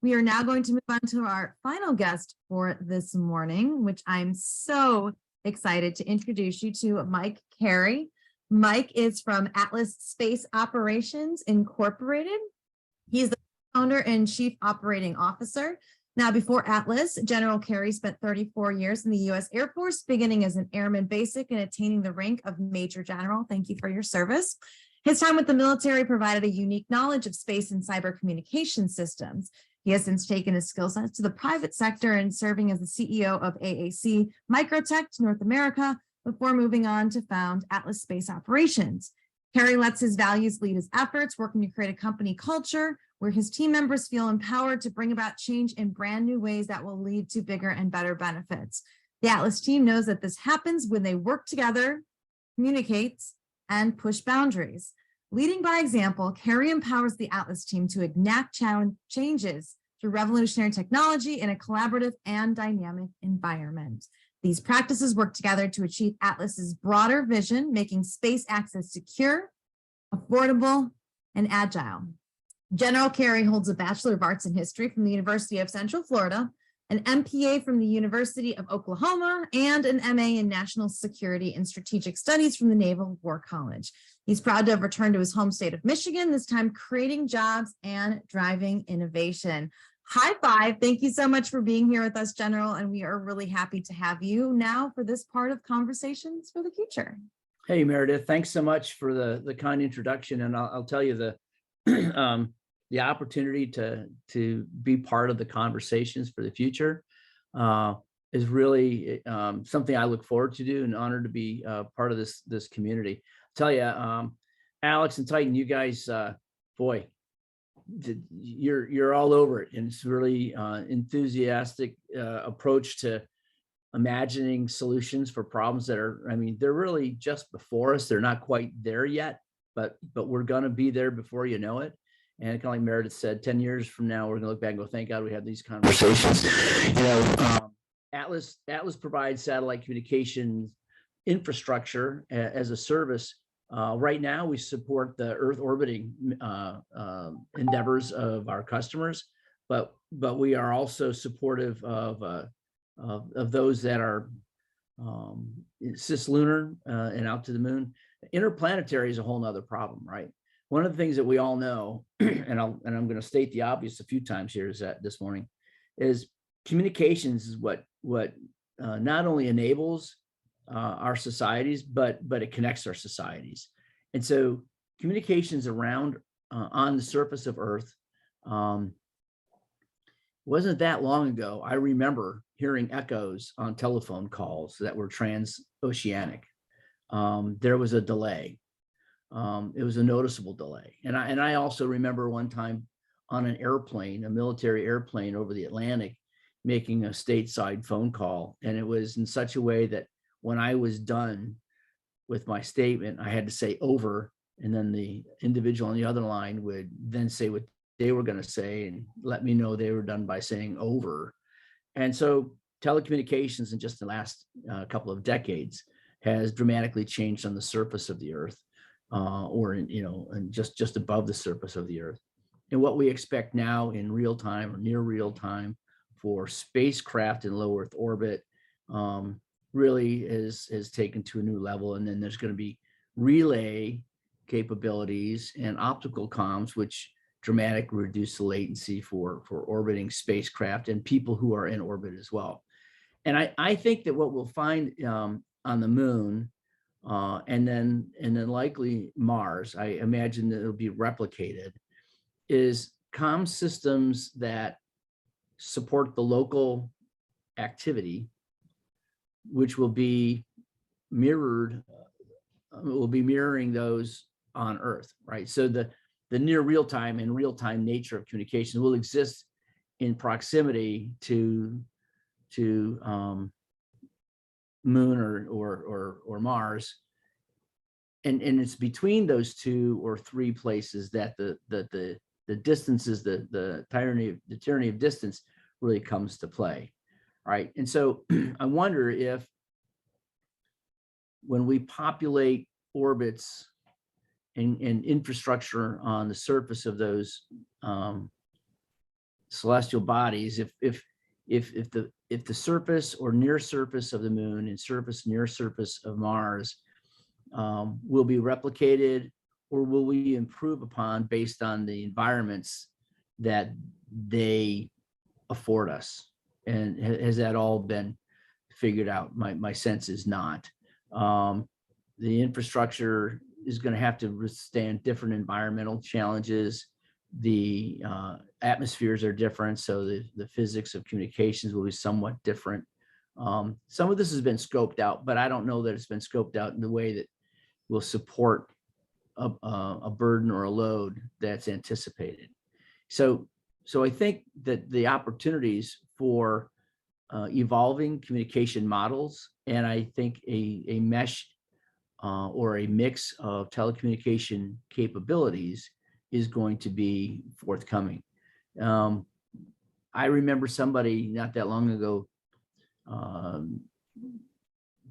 We are now going to move on to our final guest for this morning, which I'm so excited to introduce you to, Mike Carey. Mike is from Atlas Space Operations Incorporated. He's the founder and chief operating officer. Now, before Atlas, General Carey spent 34 years in the U.S. Air Force, beginning as an airman basic and attaining the rank of Major General. Thank you for your service. His time with the military provided a unique knowledge of space and cyber communication systems. He has since taken his skill sets to the private sector and serving as the CEO of AAC Microtech North America before moving on to found Atlas Space Operations. Carey lets his values lead his efforts, working to create a company culture where his team members feel empowered to bring about change in brand new ways that will lead to bigger and better benefits. The Atlas team knows that this happens when they work together, communicate, and push boundaries. Leading by example, Carey empowers the Atlas team to enact changes through revolutionary technology in a collaborative and dynamic environment. These practices work together to achieve Atlas's broader vision, making space access secure, affordable, and agile. General Carey holds a Bachelor of Arts in History from the University of Central Florida, an MPA from the University of Oklahoma, and an MA in National Security and Strategic Studies from the Naval War College. He's proud to have returned to his home state of Michigan, this time creating jobs and driving innovation. High five. Thank you so much for being here with us, General, and we are really happy to have you now for this part of Conversations for the Future. Hey, Meredith, thanks so much for the kind introduction. And I'll tell you the opportunity to be part of the conversations for the future is really something I look forward to do and honored to be part of this community. I'll tell you, Alex and Titan, you guys, boy, you're all over it, and it's really enthusiastic approach to imagining solutions for problems that are, I mean, they're really just before us. They're not quite there yet, but we're going to be there before you know it. And kind of like Meredith said, 10 years from now, we're going to look back and go, thank God we had these conversations. You know, Atlas provides satellite communications infrastructure as a service. Right now, we support the Earth orbiting endeavors of our customers, but we are also supportive of those that are cislunar and out to the moon. Interplanetary is a whole nother problem, right? One of the things that we all know, and I'm going to state the obvious a few times here is that this morning, is communications is what not only enables our societies, but it connects our societies. And so communications around on the surface of Earth wasn't that long ago. I remember hearing echoes on telephone calls that were transoceanic. There was a delay. It was a noticeable delay. And I also remember one time on an airplane, a military airplane over the Atlantic, making a stateside phone call. And it was in such a way that when I was done with my statement, I had to say over, and then the individual on the other line would then say what they were going to say and let me know they were done by saying over. And so telecommunications in just the last couple of decades has dramatically changed on the surface of the Earth. Or and just above the surface of the Earth. And what we expect now in real time or near real time for spacecraft in low Earth orbit really is taken to a new level. And then there's going to be relay capabilities and optical comms, which dramatically reduce the latency for orbiting spacecraft and people who are in orbit as well. And I think that what we'll find on the moon and then likely Mars, I imagine that it'll be replicated, is comm systems that support the local activity, which will be mirrored, will be mirroring those on Earth, right? So the near real time and real time nature of communication will exist in proximity to Moon or Mars, and it's between those two or three places that the distances, the tyranny of distance really comes to play, right? And so I wonder if when we populate orbits and infrastructure on the surface of those celestial bodies, if the surface or near surface of the moon and surface near surface of Mars will be replicated, or will we improve upon based on the environments that they afford us? And has that all been figured out? My sense is not. The infrastructure is going to have to withstand different environmental challenges. The atmospheres are different, so the physics of communications will be somewhat different. Some of this has been scoped out, but I don't know that it's been scoped out in the way that will support a burden or a load that's anticipated. So I think that the opportunities for evolving communication models, and I think a mesh or a mix of telecommunication capabilities is going to be forthcoming. I remember somebody not that long ago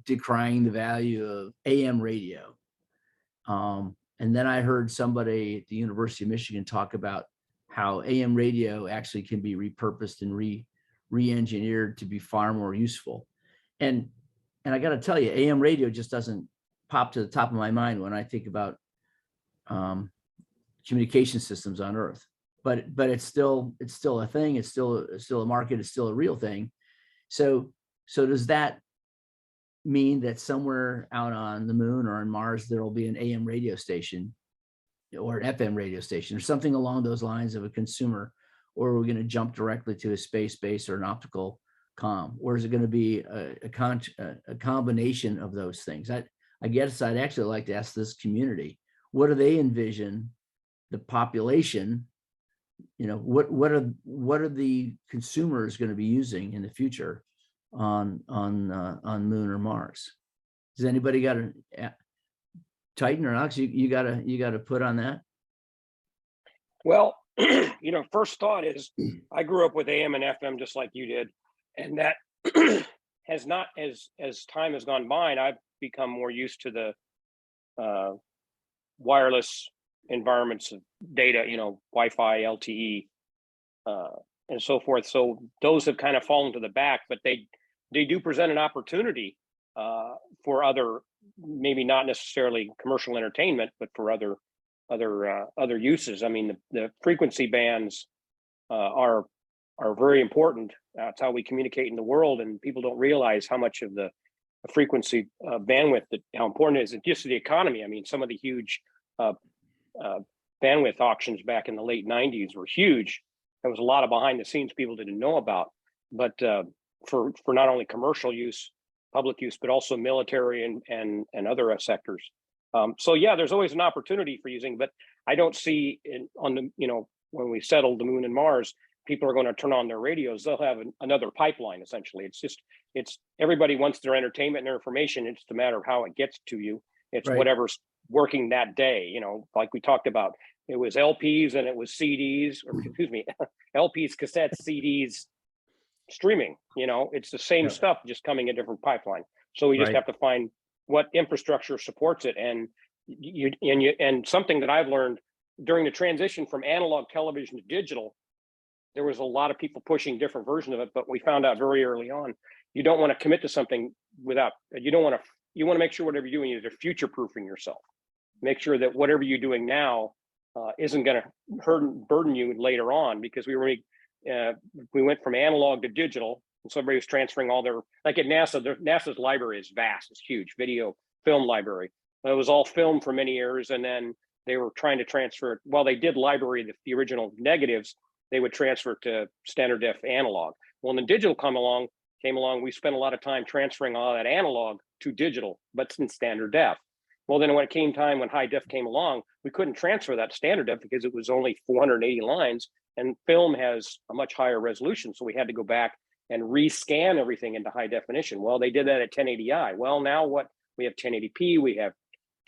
decrying the value of AM radio. And then I heard somebody at the University of Michigan talk about how AM radio actually can be repurposed and re-engineered to be far more useful. And I got to tell you, AM radio just doesn't pop to the top of my mind when I think about communication systems on Earth. But it's still a thing. It's still a market. It's still a real thing. So does that mean that somewhere out on the moon or on Mars there will be an AM radio station or an FM radio station or something along those lines of a consumer, or are we going to jump directly to a space base or an optical comm, or is it going to be a combination of those things? I guess I'd actually like to ask this community, what do they envision the population, what are the consumers going to be using in the future on Moon or Mars? Does anybody got a Titan or Alex? You got to put on that? Well, first thought is I grew up with AM and FM just like you did, and that has not, as time has gone by, and I've become more used to the wireless environments of data, Wi-Fi, LTE, and so forth. So those have kind of fallen to the back, but they do present an opportunity for other, maybe not necessarily commercial entertainment, but for other uses. I mean, the frequency bands are very important. That's how we communicate in the world, and people don't realize how much of the frequency bandwidth, how important it is just to the economy. I mean, some of the huge bandwidth auctions back in the late 90s were huge. There was a lot of behind the scenes people didn't know about, but for not only commercial use, public use, but also military and other sectors. So yeah, there's always an opportunity for using, but I don't see when we settle the moon and Mars, people are going to turn on their radios. They'll have another pipeline. Essentially, it's everybody wants their entertainment and their information. It's a matter of how it gets to you. It's right. Whatever's working that day. Like we talked about, it was LPs and it was CDs, or excuse me, LPs, cassettes, CDs, streaming. It's the same stuff, just coming a different pipeline. So we just have to find what infrastructure supports it. And and something that I've learned during the transition from analog television to digital, there was a lot of people pushing different versions of it, but we found out very early on, you don't want to commit to something you want to make sure whatever you're doing, you're future-proofing yourself. Make sure that whatever you're doing now isn't going to burden you later on, because we went from analog to digital, and somebody was transferring all their, like at NASA, NASA's library is vast, it's huge, video, film library. It was all film for many years, and then they were trying to transfer it. While they did library, the original negatives, they would transfer it to standard def analog. Well, when the digital came along, we spent a lot of time transferring all that analog to digital, but in standard def. Well, then when it came time when high def came along, we couldn't transfer that to standard def because it was only 480 lines, and film has a much higher resolution. So we had to go back and rescan everything into high definition. Well, they did that at 1080i. Well, now what? We have 1080p, we have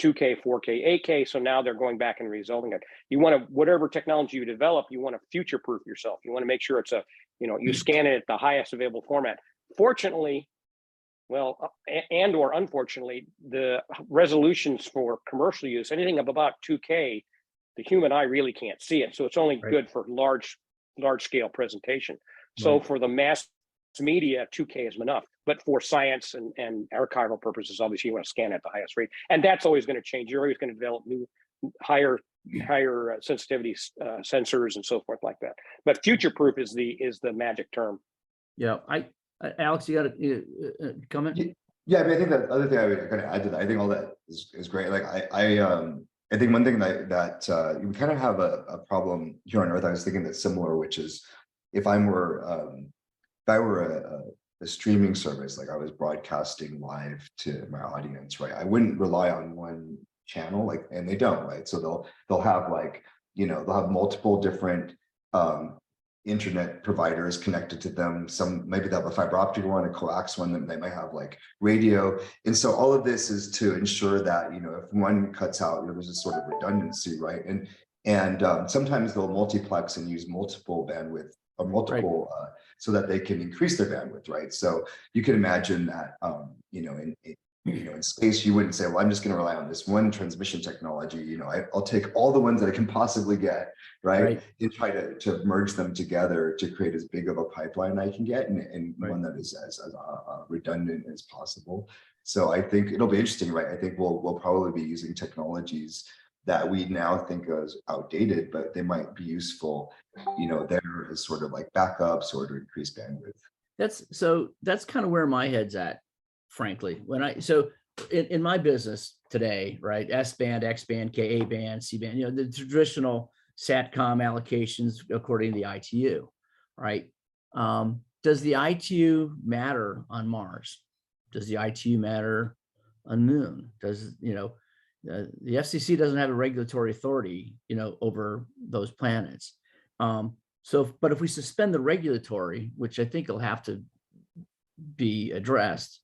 2K, 4K, 8K. So now they're going back and resolving it. You want to, whatever technology you develop, you want to future-proof yourself. You want to make sure it's you scan it at the highest available format. Fortunately, and or unfortunately, the resolutions for commercial use, anything of about 2K, the human eye really can't see it. So it's only good for large large scale presentation. So Right. for the mass media, 2K is enough. But for science and archival purposes, obviously you want to scan at the highest rate, and that's always going to change. You're always going to develop new, higher sensitivity sensors and so forth like that. But future proof is the magic term. Yeah. Alex, you got a comment? Yeah, I mean, I think that other thing I would kind of add to that, I think all that is great. Like I think one thing that we kind of have a problem here on Earth. I was thinking that similar, which is if I were a streaming service, like I was broadcasting live to my audience, right? I wouldn't rely on one channel, like, and they don't, right? So they'll have like, they'll have multiple different internet providers connected to them. Some maybe they have a fiber optic one, a coax one, that they might have like radio. And so all of this is to ensure that, if one cuts out, there's a sort of redundancy, right? And sometimes they'll multiplex and use multiple bandwidth or multiple, so that they can increase their bandwidth, right? So you can imagine that, in space, you wouldn't say, well, I'm just going to rely on this one transmission technology. I'll take all the ones that I can possibly get, right? And try to merge them together to create as big of a pipeline I can get, and one that is as redundant as possible. So I think it'll be interesting, right? I think we'll probably be using technologies that we now think as outdated, but they might be useful, there as sort of like backups or to increase bandwidth. That's kind of where my head's at, frankly. In my business today, right? S band, X band, Ka band, C band, the traditional SATCOM allocations according to the ITU, right? Does the ITU matter on Mars? Does the ITU matter on Moon? Does, the FCC doesn't have a regulatory authority, over those planets. But if we suspend the regulatory, which I think will have to be addressed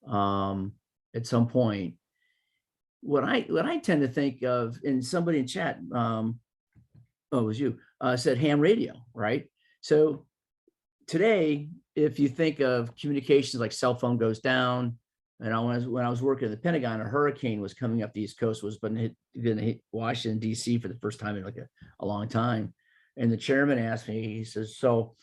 at some point, what I tend to think of, and somebody in chat, it was you, said ham radio, right? So today, if you think of communications, like cell phone goes down, and when I was working at the Pentagon, a hurricane was coming up the East Coast, was going to hit Washington, D.C. for the first time in like a long time. And the chairman asked me, he says, so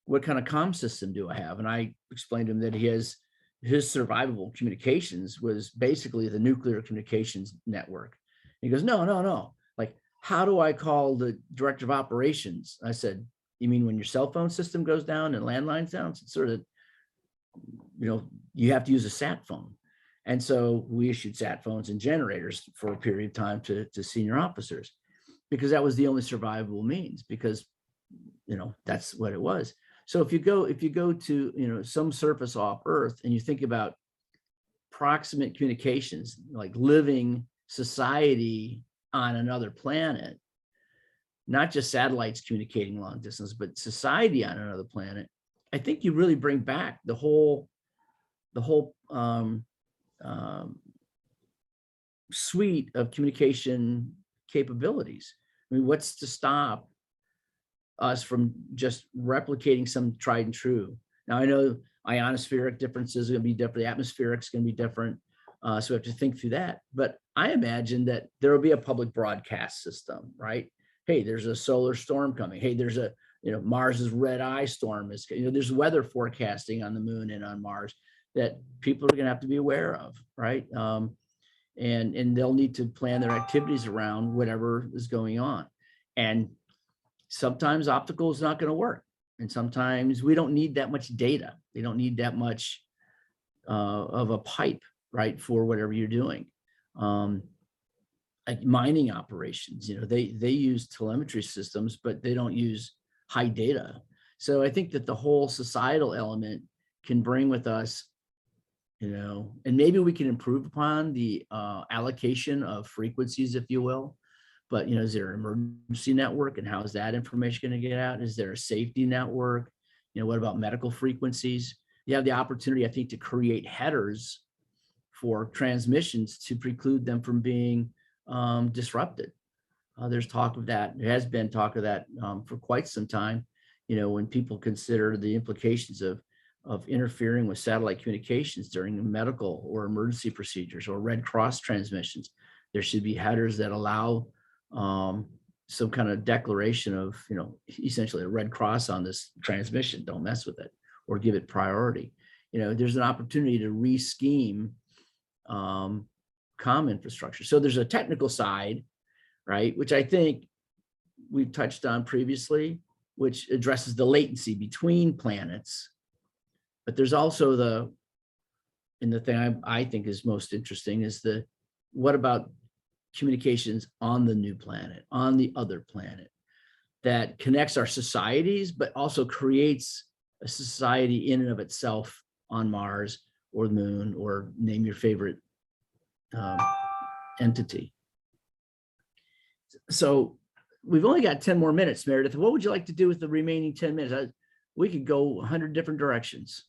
what kind of comm system do I have? And I explained to him that his survivable communications was basically the nuclear communications network. He goes, no. Like, how do I call the director of operations? I said, you mean when your cell phone system goes down and landlines down? It's sort of, you have to use a sat phone. And so we issued sat phones and generators for a period of time to senior officers, because that was the only survivable means, because, that's what it was. So if you go to, some surface off Earth and you think about proximate communications, like living society on another planet, not just satellites communicating long distance, but society on another planet, I think you really bring back the whole suite of communication capabilities. I mean, what's to stop us from just replicating some tried and true? Now, I know ionospheric differences are going to be different. The atmospheric is going to be different. So we have to think through that. But I imagine that there will be a public broadcast system, right? Hey, there's a solar storm coming. Hey, there's a, Mars's red eye storm is, there's weather forecasting on the Moon and on Mars that people are going to have to be aware of, right? And they'll need to plan their activities around whatever is going on. And sometimes optical is not going to work. And sometimes we don't need that much data. They don't need that much of a pipe, right, for whatever you're doing. Like mining operations, they use telemetry systems, but they don't use high data. So I think that the whole societal element can bring with us, and maybe we can improve upon the allocation of frequencies, if you will. But, is there an emergency network, and how is that information going to get out? Is there a safety network? What about medical frequencies? You have the opportunity, I think, to create headers for transmissions to preclude them from being disrupted. There's talk of that. There has been talk of that for quite some time. When people consider the implications of interfering with satellite communications during medical or emergency procedures or Red Cross transmissions, there should be headers that allow some kind of declaration of, essentially a red cross on this transmission, don't mess with it, or give it priority. There's an opportunity to re-scheme comm infrastructure. So there's a technical side, right, which I think we've touched on previously, which addresses the latency between planets. But there's also and the thing I think is most interesting is what about communications on the new planet, on the other planet, that connects our societies, but also creates a society in and of itself on Mars or the moon, or name your favorite entity. So we've only got 10 more minutes, Meredith. What would you like to do with the remaining 10 minutes? We could go 100 different directions.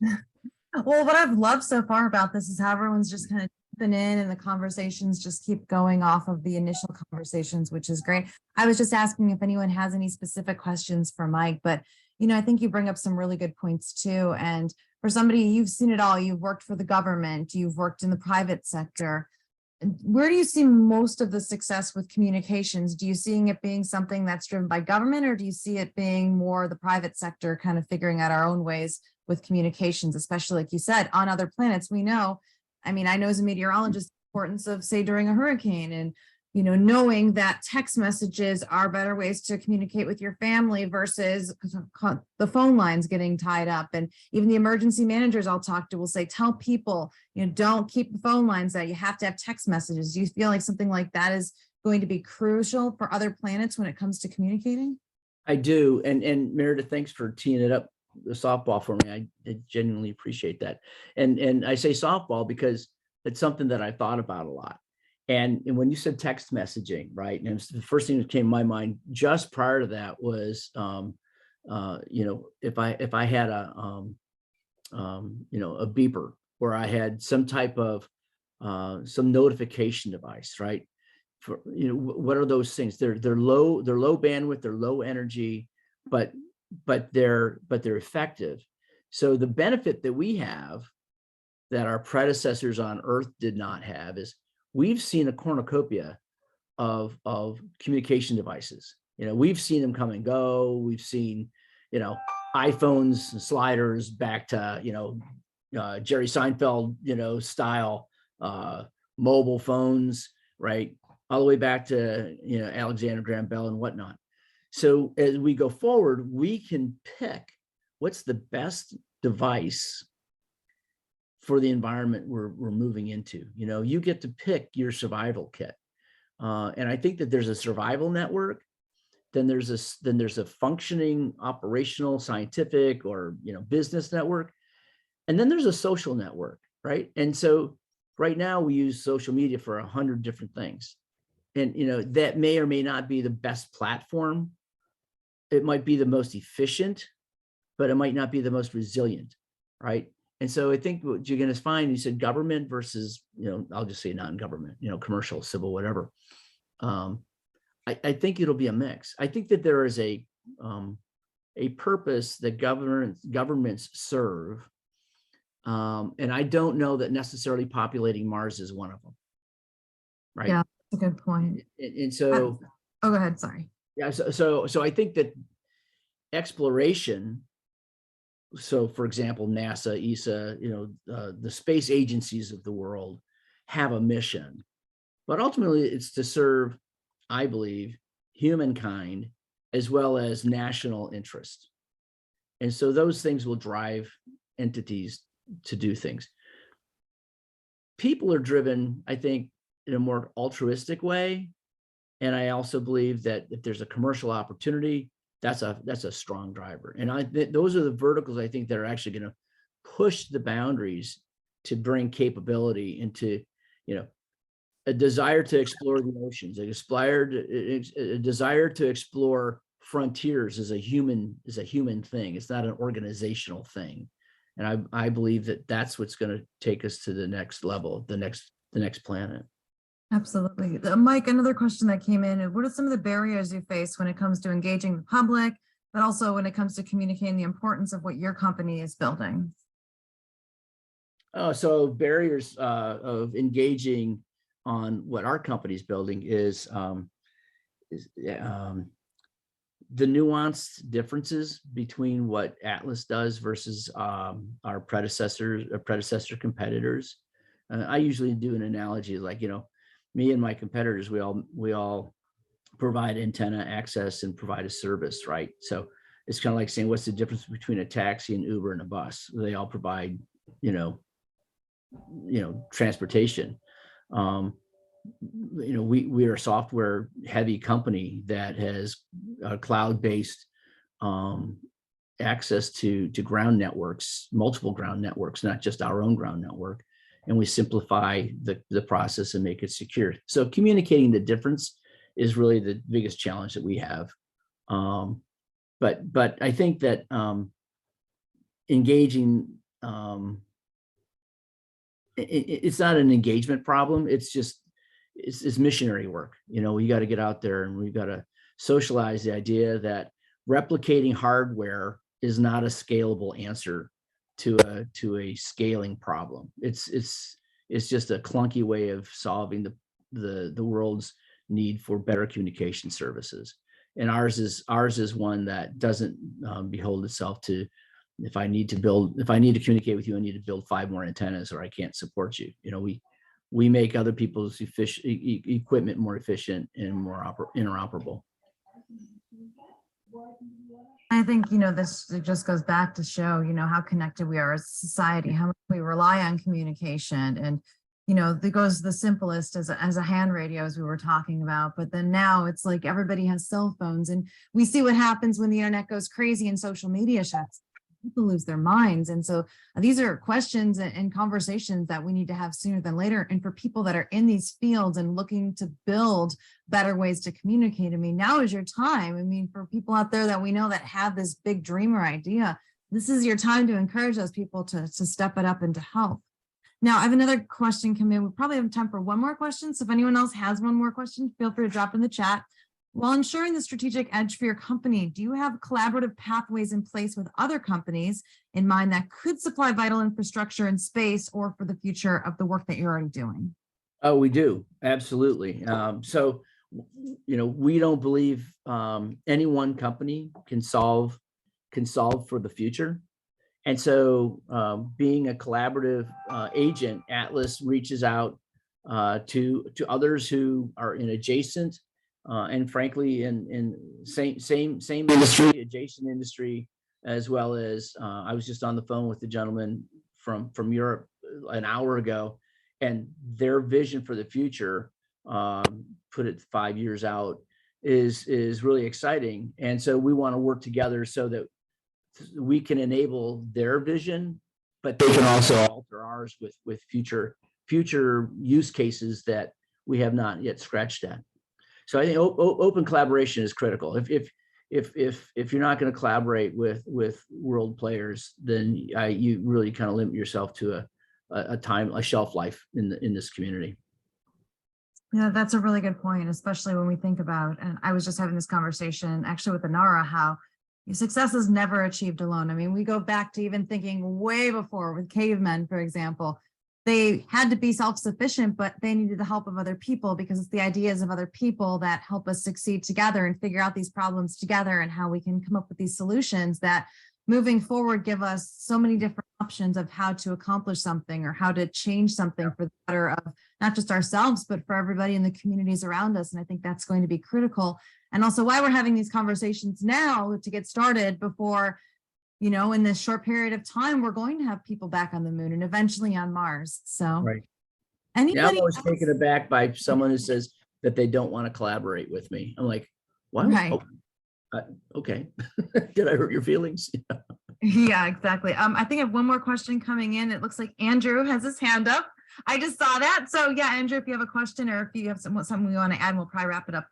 Well, what I've loved so far about this is how everyone's just kind of jumping in and the conversations just keep going off of the initial conversations, which is great. I was just asking if anyone has any specific questions for Mike, but I think you bring up some really good points too. And for somebody, you've seen it all. You've worked for the government, you've worked in the private sector. Where do you see most of the success with communications? Do you see it being something that's driven by government, or do you see it being more the private sector kind of figuring out our own ways with communications, especially like you said, on other planets? We know, I know as a meteorologist, the importance of, say, during a hurricane, and knowing that text messages are better ways to communicate with your family versus the phone lines getting tied up. And even the emergency managers I'll talk to will say, tell people, don't keep the phone lines out. You have to have text messages. Do you feel like something like that is going to be crucial for other planets when it comes to communicating? I do. And Meredith, thanks for teeing it up, the softball for me. I genuinely appreciate that. And I say softball because it's something that I thought about a lot. And when you said text messaging, right, and the first thing that came to my mind just prior to that was, if I had a beeper, or I had some type of some notification device, right? For what are those things? They're low bandwidth, they're low energy, but they're effective. So the benefit that we have that our predecessors on Earth did not have is we've seen a cornucopia of communication devices. We've seen them come and go. We've seen, iPhones and sliders back to, Jerry Seinfeld, style mobile phones, right? All the way back to, Alexander Graham Bell and whatnot. So as we go forward, we can pick what's the best device for the environment we're moving into. You get to pick your survival kit. And I think that there's a survival network, then there's a functioning operational, scientific, or business network, and then there's a social network, right? And so right now we use social media for 100 different things. And that may or may not be the best platform. It might be the most efficient, but it might not be the most resilient, right? And so I think what you're going to find, you said government versus, I'll just say non-government, commercial, civil, whatever. I think it'll be a mix. I think that there is a purpose that governments serve. And I don't know that necessarily populating Mars is one of them. Right. Yeah, that's a good point. And so. Oh, go ahead. Sorry. Yeah. So I think that exploration, so for example, NASA, ESA, the space agencies of the world have a mission, but ultimately it's to serve, I believe, humankind as well as national interest. And so those things will drive entities to do things. People are driven, I think, in a more altruistic way. And I also believe that if there's a commercial opportunity, that's a strong driver. And those are the verticals I think that are actually going to push the boundaries to bring capability into, a desire to explore the oceans, a desire to explore frontiers is a human thing. It's not an organizational thing. And I believe that that's what's going to take us to the next level, the next planet. Absolutely. Mike, another question that came in, what are some of the barriers you face when it comes to engaging the public, but also when it comes to communicating the importance of what your company is building? So barriers of engaging on what our company is building is the nuanced differences between what Atlas does versus our predecessor competitors. I usually do an analogy like, me and my competitors, we all provide antenna access and provide a service, right? So it's kind of like saying, what's the difference between a taxi, an Uber, and a bus? They all provide, transportation. We are a software heavy company that has a cloud-based access to ground networks, multiple ground networks, not just our own ground network. And we simplify the process and make it secure. So communicating the difference is really the biggest challenge that we have. But I think that engaging, it's not an engagement problem. It's just, it's missionary work. We got to get out there and we've got to socialize the idea that replicating hardware is not a scalable answer to a scaling problem. It's just a clunky way of solving the world's need for better communication services. And ours is one that doesn't behold itself to, if I need to communicate with you, I need to build 5 more antennas or I can't support you. We make other people's equipment more efficient and more interoperable. I think, this just goes back to show, how connected we are as a society, how much we rely on communication. And, it goes the simplest as a hand radio, as we were talking about. But then now it's like everybody has cell phones, and we see what happens when the internet goes crazy and social media shuts. People lose their minds. And so these are questions and conversations that we need to have sooner than later. And for people that are in these fields and looking to build better ways to communicate, now is your time. For people out there that we know that have this big dream or idea, this is your time to encourage those people to step it up and to help. Now, I have another question come in. We probably have time for one more question. So if anyone else has one more question, feel free to drop in the chat. While ensuring the strategic edge for your company, do you have collaborative pathways in place with other companies in mind that could supply vital infrastructure in space or for the future of the work that you're already doing? Oh, we do. Absolutely. So, we don't believe any one company can solve for the future. And so being a collaborative agent, Atlas reaches out to others who are in adjacent and frankly, in same industry, adjacent industry, as well as I was just on the phone with the gentleman from Europe an hour ago, and their vision for the future, put it 5 years out, is really exciting. And so we want to work together so that we can enable their vision, but they can also alter ours with future use cases that we have not yet scratched at. So I think open collaboration is critical. If you're not going to collaborate with world players, then you really kind of limit yourself to a shelf life in this community. Yeah, that's a really good point, especially when we think about, and I was just having this conversation actually with Anara, how success is never achieved alone. We go back to even thinking way before with cavemen, for example. They had to be self-sufficient, but they needed the help of other people, because it's the ideas of other people that help us succeed together and figure out these problems together and how we can come up with these solutions that moving forward give us so many different options of how to accomplish something or how to change something for the better of not just ourselves, but for everybody in the communities around us. And I think that's going to be critical. And also why we're having these conversations now to get started before, in this short period of time, we're going to have people back on the moon and eventually on Mars. So, right. Anybody I'm always taken aback by someone who says that they don't want to collaborate with me. I'm like, why? Right. Okay. Did I hurt your feelings? Yeah, exactly. I think I have one more question coming in. It looks like Andrew has his hand up. I just saw that. So yeah, Andrew, if you have a question or if you have something we want to add, we'll probably wrap it up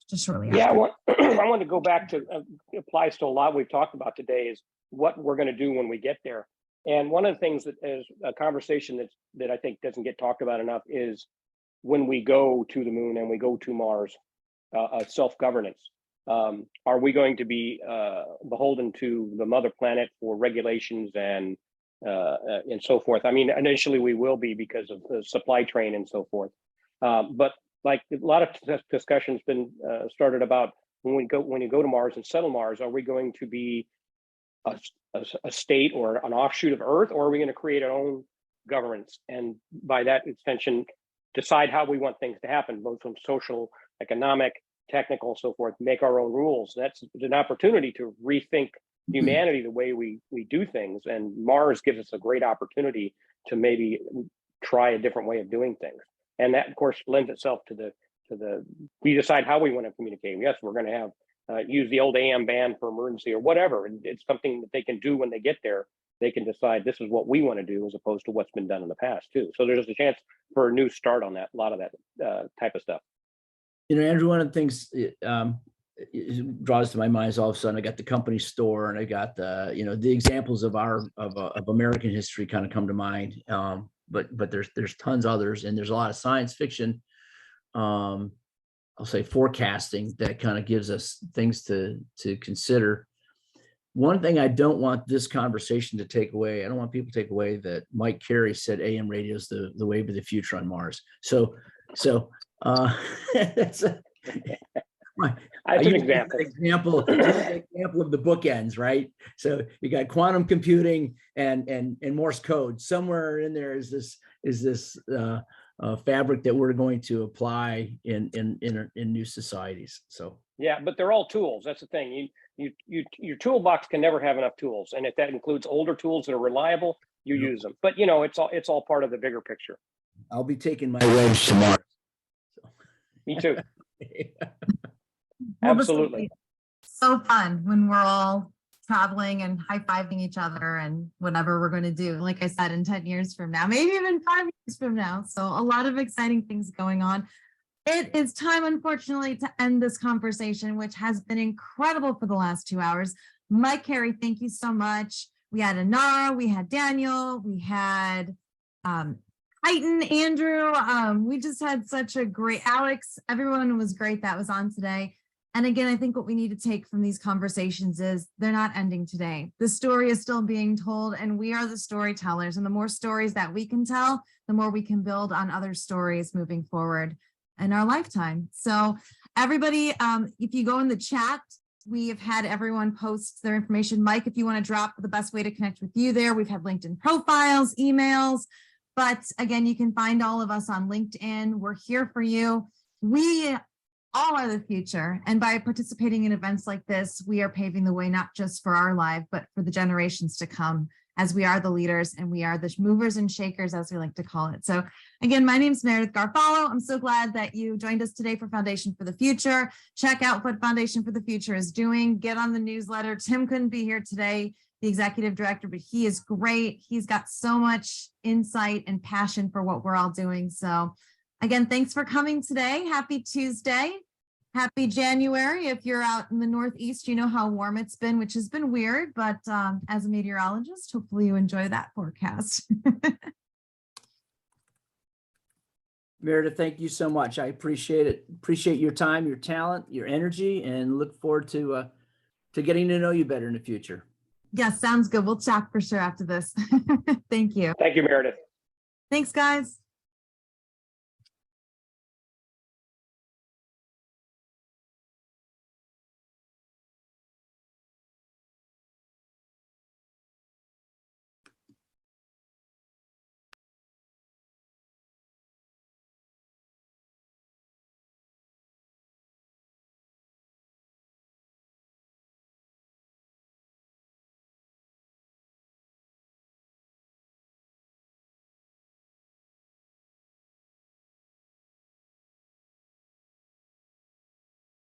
just shortly. Yeah, after. I want to go back to, applies to a lot we've talked about today, is what we're going to do when we get there. And one of the things that is a conversation that I think doesn't get talked about enough is when we go to the moon and we go to Mars, self-governance. Are we going to be beholden to the mother planet for regulations and so forth? Initially we will be because of the supply chain and so forth. But like a lot of discussions been started about when you go to Mars and settle Mars, are we going to be a state or an offshoot of Earth, or are we going to create our own governance, and by that extension decide how we want things to happen, both from social, economic, technical, so forth, make our own rules? That's an opportunity to rethink humanity, the way we do things, and Mars gives us a great opportunity to maybe try a different way of doing things. And that, of course, lends itself to the we decide how we want to communicate. Yes, we're going to have use the old AM band for emergency or whatever, and it's something that they can do when they get there. They can decide this is what we want to do, as opposed to what's been done in the past too. So there's a chance for a new start on that, a lot of that type of stuff. You know, Andrew, one of the things it draws to my mind is all of a sudden I got the company store, and I got the, you know, the examples of American history kind of come to mind. But there's tons others, and there's a lot of science fiction, I'll say forecasting, that kind of gives us things to consider. One thing I don't want this conversation to take away, I don't want people to take away that Mike Carey said AM radio is the wave of the future on Mars. So that's an example. Example of the bookends, right? So you got quantum computing and Morse code. Somewhere in there is this fabric that we're going to apply in new societies. So yeah, but they're all tools. That's the thing. Your toolbox can never have enough tools, and if that includes older tools that are reliable, you use them. But you know, it's all part of the bigger picture. I'll be taking my waves to Mars. Me too. Absolutely. So fun when we're all traveling and high-fiving each other and whatever we're going to do. Like I said, in 10 years from now, maybe even 5 years from now. So a lot of exciting things going on. It is time, unfortunately, to end this conversation, which has been incredible for the last 2 hours. Mike Carey, thank you so much. We had Anara, we had Daniel, we had Titan, Andrew. We just had such a great Alex. Everyone was great that was on today. And again, I think what we need to take from these conversations is they're not ending today. The story is still being told, and we are the storytellers. And the more stories that we can tell, the more we can build on other stories moving forward in our lifetime. So everybody, if you go in the chat, we have had everyone post their information. Mike, if you want to drop the best way to connect with you there, we've had LinkedIn profiles, emails, but again, you can find all of us on LinkedIn. We're here for you. We all are the future. And by participating in events like this, we are paving the way, not just for our life, but for the generations to come, as we are the leaders and we are the movers and shakers, as we like to call it. So again, my name is Meredith Garofalo. I'm so glad that you joined us today for Foundation for the Future. Check out what Foundation for the Future is doing. Get on the newsletter. Tim couldn't be here today, the executive director, but he is great. He's got so much insight and passion for what we're all doing. So again, thanks for coming today. Happy Tuesday. Happy January. If you're out in the Northeast, you know how warm it's been, which has been weird, but as a meteorologist, hopefully you enjoy that forecast. Meredith, thank you so much. I appreciate it. Appreciate your time, your talent, your energy, and look forward to getting to know you better in the future. Yes, sounds good. We'll chat for sure after this. Thank you. Thank you, Meredith. Thanks, guys.